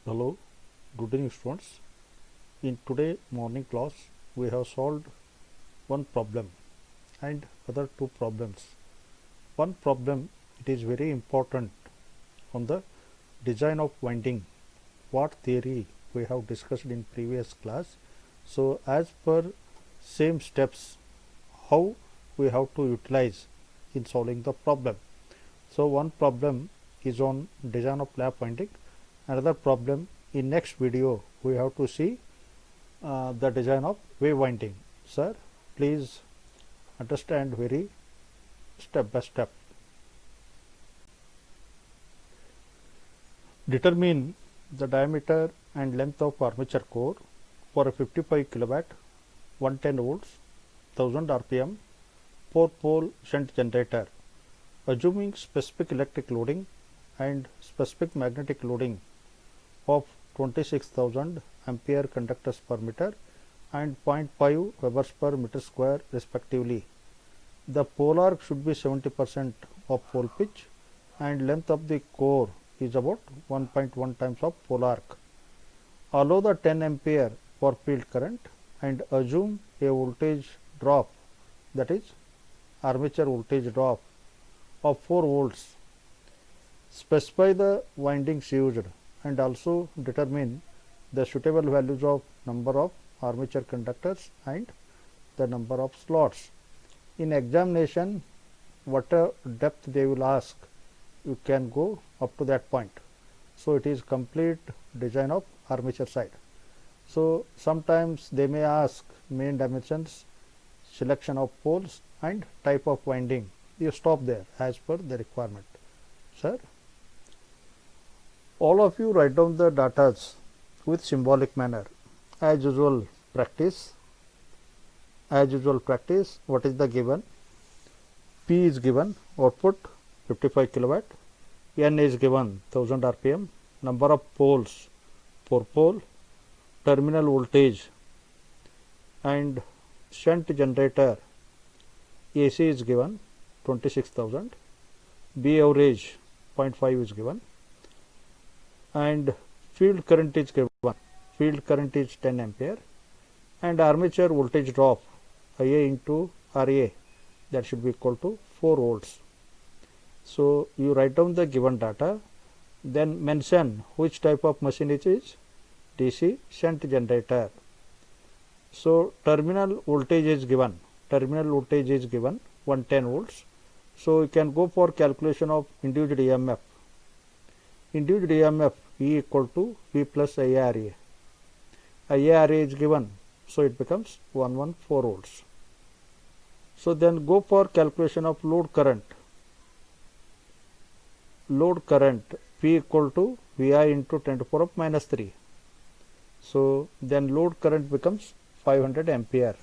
Hello, good evening students. In today morning class, we have solved one problem and other two problems. One problem, it is very important on the design of winding, what theory we have discussed in previous class. So as per same steps, how we have to utilize in solving the problem. So one problem is on design of lap winding. Another problem in next video we have to see the design of wave winding. Sir, please understand very step by step. Determine the diameter and length of armature core for a 55 kilowatt 110 volts 1000 rpm 4 pole shunt generator, assuming specific electric loading and specific magnetic loading of 26,000 ampere conductors per meter and 0.5 Webers per meter square respectively. The pole arc should be 70% of pole pitch and length of the core is about 1.1 times of pole arc. Allow the 10 ampere for field current and assume a voltage drop, that is armature voltage drop of 4 volts. Specify the windings used and also determine the suitable values of number of armature conductors and the number of slots. In examination, whatever depth they will ask, you can go up to that point. So it is complete design of armature side. So sometimes they may ask main dimensions, selection of poles and type of winding. You stop there as per the requirement. Sir, all of you write down the data with symbolic manner. As usual practice, what is the given? P is given, output 55 kilowatt, N is given 1000 rpm, number of poles 4 pole, terminal voltage and shunt generator AC is given 26,000, B average 0.5 is given and field current is given. Field current is 10 ampere and armature voltage drop IA into RA, that should be equal to 4 volts. So you write down the given data, then mention which type of machine it is, DC shunt generator. So terminal voltage is given, 110 volts. So you can go for calculation of induced EMF. Induced EMF E equal to V plus IARA. IARA is given, so it becomes 114 volts. So then go for calculation of load current. Load current P equal to VI into 10 to the power of minus 3. So then load current becomes 500 ampere.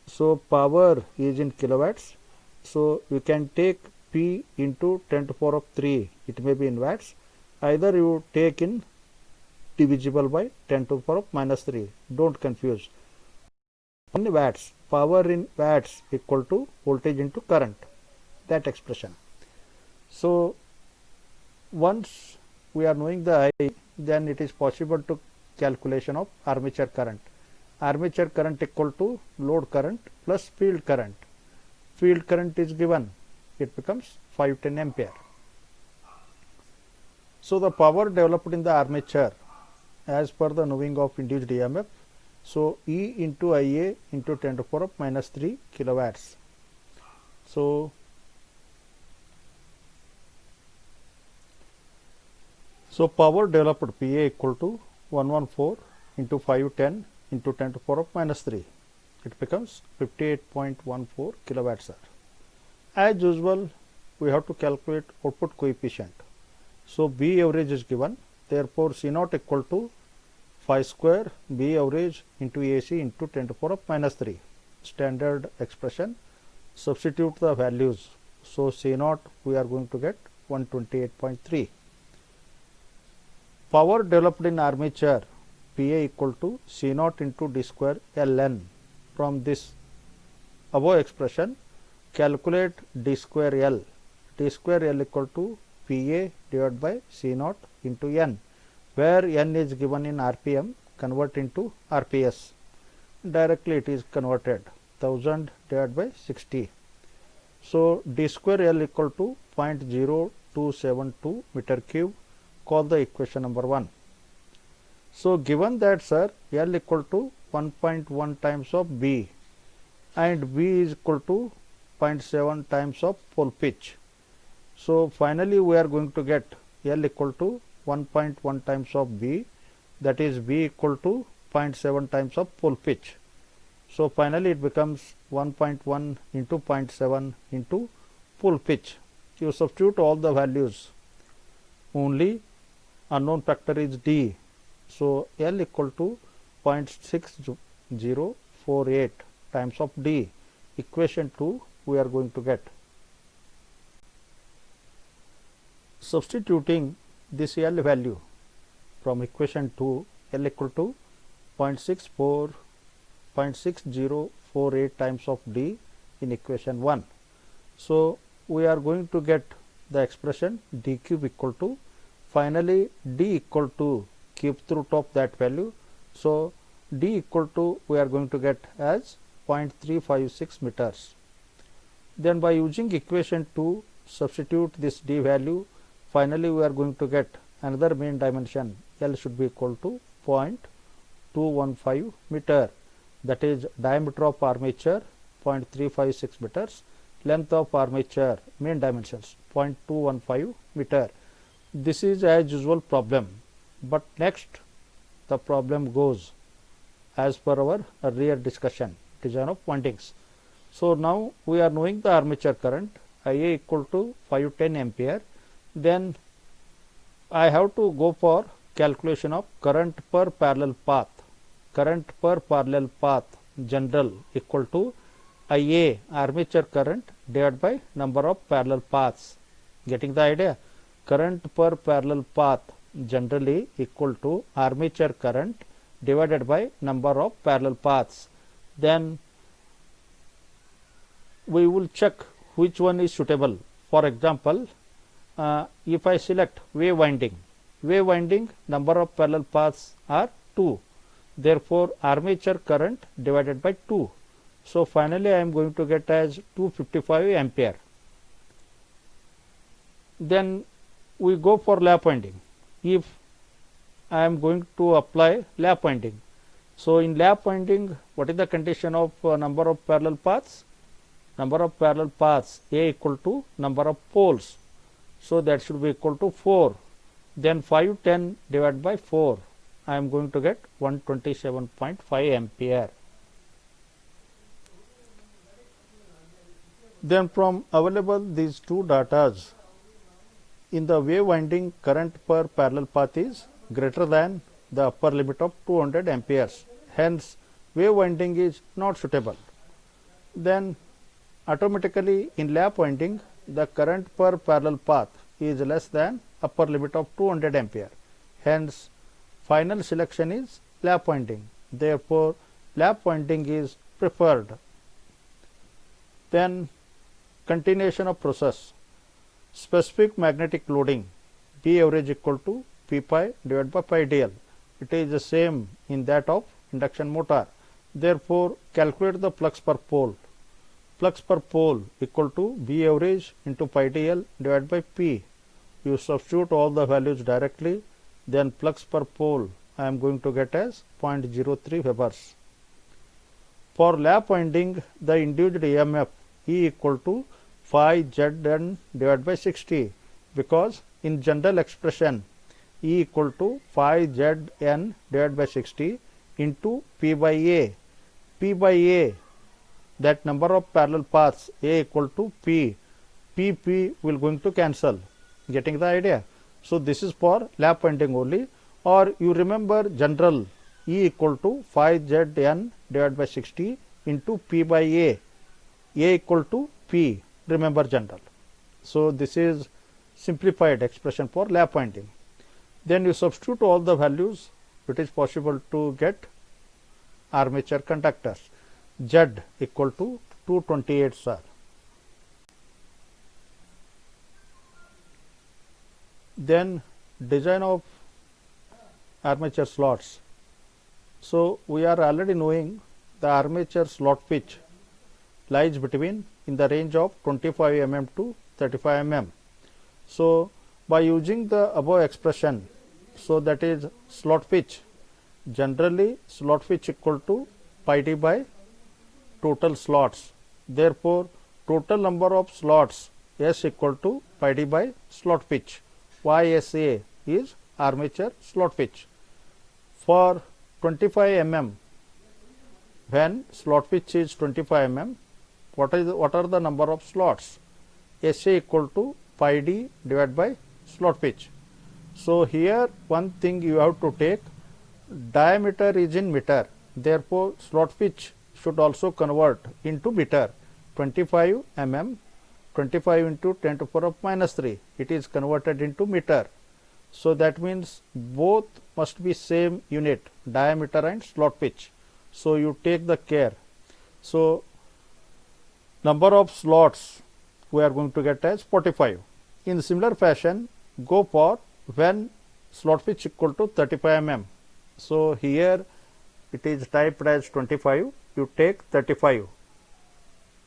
So power is in kilowatts. So you can take P into 10 to the power of 3. It may be in watts. Either you take in divisible by 10 to the power of minus 3. Don't confuse. In watts, power in watts equal to voltage into current. That expression. So once we are knowing the I, then it is possible to calculation of armature current. Armature current equal to load current plus field current. Field current is given, it becomes 510 ampere. So the power developed in the armature as per the knowing of induced EMF, so E into IA into 10 to the power of minus 3 kilowatts. So power developed PA equal to 114 into 510 into 10 to the power of minus 3. It becomes 58.14 kilowatts. As usual, we have to calculate output coefficient. So B average is given. Therefore, C naught equal to phi square B average into AC into 10 to the power of minus 3. Standard expression. Substitute the values. So C naught we are going to get 128.3. Power developed in armature PA equal to C naught into D square Ln. From this above expression, calculate D square L. D square L equal to Pa divided by C naught into N, where N is given in RPM, convert into RPS. Directly it is converted, 1000 divided by 60. So d square L equal to 0.0272 meter cube. Call the equation number 1. So given that, sir, L equal to 1.1 times of B and B is equal to 0.7 times of pole pitch. So finally we are going to get L equal to 1.1 times of B, that is B equal to 0.7 times of pole pitch. So finally it becomes 1.1 into 0.7 into pole pitch. You substitute all the values, only unknown factor is D. So L equal to 0.6048 times of D. Equation 2 we are going to get. Substituting this L value from equation 2, L equal to 0.6048 times of D in equation 1. So we are going to get the expression D cube equal to, finally D equal to cube root of that value. So D equal to we are going to get as 0.356 meters. Then by using equation 2, substitute this D value, finally we are going to get another main dimension, L should be equal to 0.215 meter, that is diameter of armature 0.356 meters, length of armature main dimensions 0.215 meter. This is as usual problem, but next the problem goes as per our earlier discussion, design of windings. So now we are knowing the armature current Ia equal to 510 ampere. Then I have to go for calculation of current per parallel path. Current per parallel path general equal to Ia armature current divided by number of parallel paths. Getting the idea? Current per parallel path generally equal to armature current divided by number of parallel paths. Then we will check which one is suitable. For example, if I select wave winding, number of parallel paths are 2. Therefore, armature current divided by 2. So finally, I am going to get as 255 ampere. Then we go for lap winding. If I am going to apply lap winding, so in lap winding, what is the condition of number of parallel paths? Number of parallel paths A equal to number of poles. So that should be equal to 4. Then 510 divided by 4. I am going to get 127.5 ampere. Then from available these two datas, in the wave winding current per parallel path is greater than the upper limit of 200 amperes. Hence, wave winding is not suitable. Then automatically in lap winding, the current per parallel path is less than upper limit of 200 ampere. Hence, final selection is lap winding. Therefore, lap winding is preferred. Then continuation of process. Specific magnetic loading B average equal to P pi divided by pi dl. It is the same in that of induction motor. Therefore, calculate the flux per pole. Flux per pole equal to B average into pi dl divided by P. You substitute all the values directly, then flux per pole I am going to get as 0.03 Webers. For lap winding, the induced EMF E equal to phi Zn divided by 60, because in general expression E equal to phi Zn divided by 60 into P by A. P by A, that number of parallel paths A equal to P. P will going to cancel. Getting the idea? So this is for lap winding only. Or you remember general E equal to phi Zn divided by 60 into P by A. A equal to P. Remember general. So this is simplified expression for lap winding. Then you substitute all the values. It is possible to get armature conductors. Z equal to 228 sir. Then design of armature slots. So we are already knowing the armature slot pitch lies between in the range of 25 mm to 35 mm. So by using the above expression, so that is slot pitch, generally slot pitch equal to pi d by total slots. Therefore total number of slots S equal to pi d by slot pitch. YSA is armature slot pitch. For 25 mm, when slot pitch is 25 mm, what are the number of slots? SA equal to pi d divided by slot pitch. So here one thing you have to take, diameter is in meter, therefore slot pitch should also convert into meter. 25 mm, 25 into 10 to the power of minus 3, it is converted into meter. So that means both must be same unit, diameter and slot pitch. So you take the care. So number of slots we are going to get as 45. In similar fashion, go for when slot pitch equal to 35 mm. So here it is typed as 25, you take 35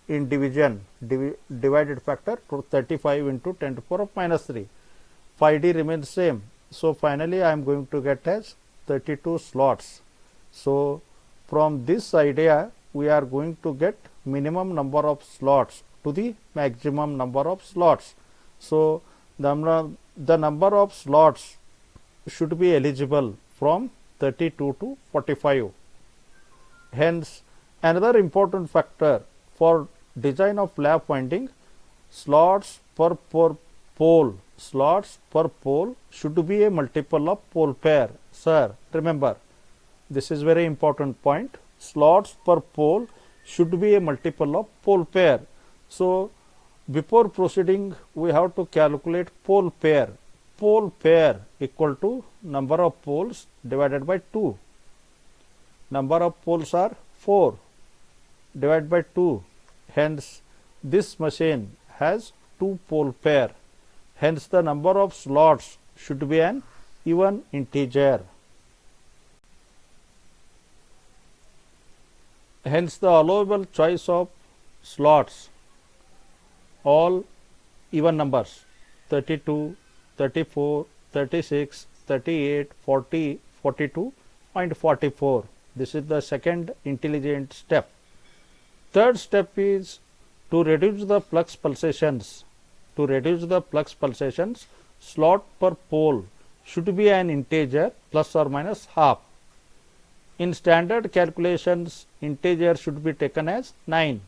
in division, divided factor to 35 into 10 to the power of minus 3. Pi d remains same. So finally I am going to get as 32 slots. So from this idea we are going to get minimum number of slots to the maximum number of slots. So the number of slots should be eligible from 32 to 45. Hence another important factor for design of lap winding, slots per pole, slots per pole should be a multiple of pole pair. Sir, remember, this is very important point. Slots per pole should be a multiple of pole pair. So before proceeding we have to calculate pole pair. Pole pair equal to number of poles divided by 2. Number of poles are 4 divided by 2. Hence this machine has 2 pole pair. Hence the number of slots should be an even integer. Hence the allowable choice of slots all even numbers, 32, 34, 36, 38, 40, 42 and 44. This is the second intelligent step. Third step is to reduce the flux pulsations. To reduce the flux pulsations, slot per pole should be an integer plus or minus half. In standard calculations, integer should be taken as 9.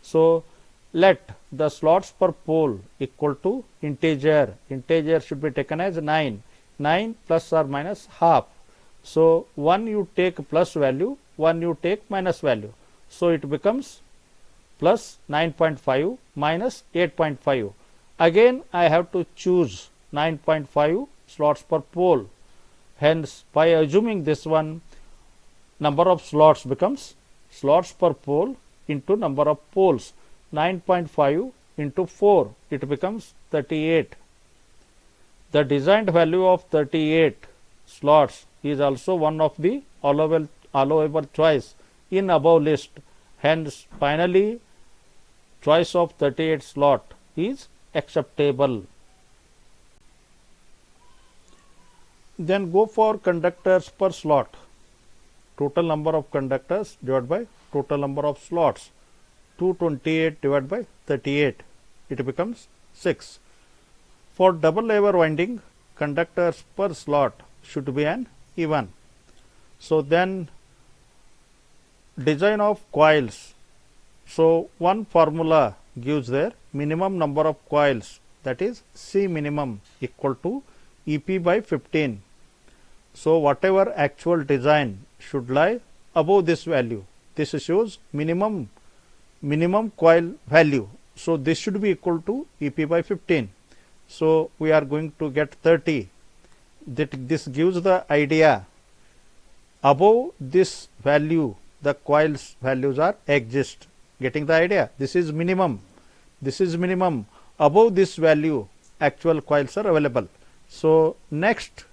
So let the slots per pole equal to integer. Integer should be taken as 9. 9 plus or minus half. So one you take plus value, one you take minus value. So it becomes plus 9.5 minus 8.5. Again I have to choose 9.5 slots per pole. Hence by assuming this one, number of slots becomes slots per pole into number of poles. 9.5 into 4, it becomes 38. The designed value of 38 slots is also one of the allowable choice in above list. Hence finally choice of 38 slot is acceptable. Then go for conductors per slot. Total number of conductors divided by total number of slots. 228 divided by 38, it becomes 6. For double lever winding, conductors per slot should be an even. So then design of coils. So one formula gives there minimum number of coils, that is C minimum equal to EP by 15. So whatever actual design should lie above this value. This shows minimum coil value. So this should be equal to EP by 15. So we are going to get 30. This gives the idea above this value the coils values are exist. Getting the idea? This is minimum. This is minimum. Above this value actual coils are available. So next,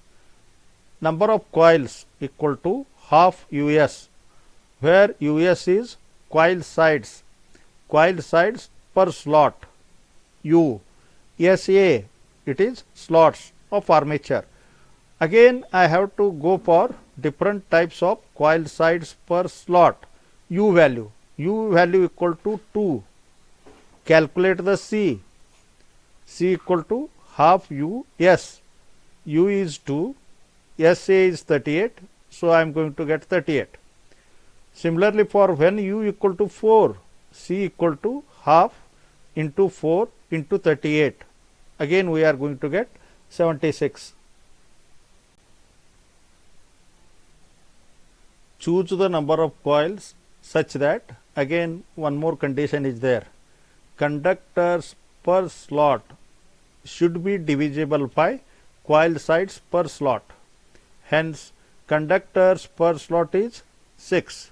number of coils equal to half US, where US is coil sides per slot. U, SA, it is slots of armature. Again I have to go for different types of coil sides per slot. U value equal to 2. Calculate the C equal to half US. U is 2, SA is 38, so I am going to get 38. Similarly, for when U equal to 4, C equal to half into 4 into 38. Again we are going to get 76. Choose the number of coils such that, again one more condition is there, conductors per slot should be divisible by coil sides per slot. Hence conductors per slot is 6,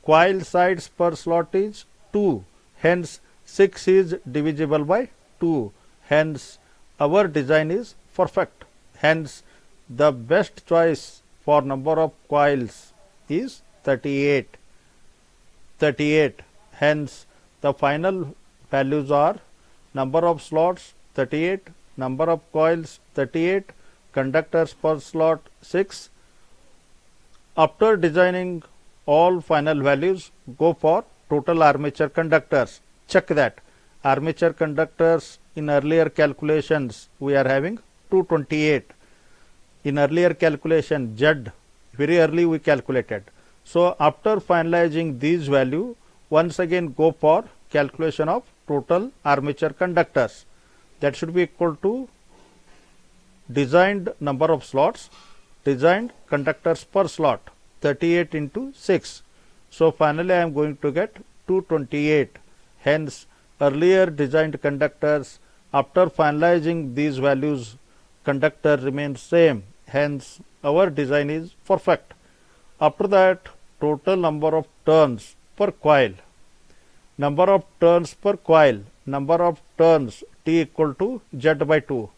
coil sides per slot is 2, hence 6 is divisible by 2, hence our design is perfect. Hence the best choice for number of coils is 38. Hence the final values are number of slots 38, number of coils 38, conductors per slot 6. After designing all final values, go for total armature conductors. Check that armature conductors in earlier calculations we are having 228. In earlier calculation Z, very early we calculated. So after finalizing these value, once again go for calculation of total armature conductors. That should be equal to designed number of slots, designed conductors per slot, 38 into 6. So finally I am going to get 228. Hence earlier designed conductors, after finalizing these values, conductor remains same. Hence our design is perfect. After that, total number of turns per coil. Number of turns per coil, number of turns T equal to Z by 2.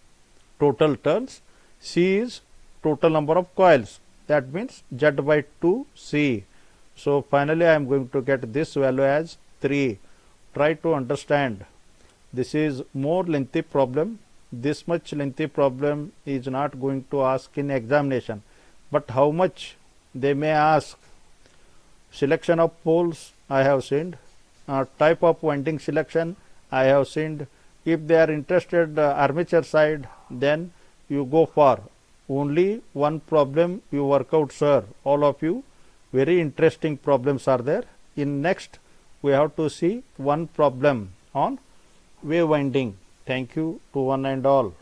Total turns. C is total number of coils, that means Z by 2 C. So finally I am going to get this value as 3. Try to understand. This is more lengthy problem. This much lengthy problem is not going to ask in examination, but how much they may ask. Selection of poles I have seen, type of winding selection I have seen. If they are interested armature side, then you go for only one problem you work out, sir. All of you, very interesting problems are there. In next we have to see one problem on wave winding. Thank you to one and all.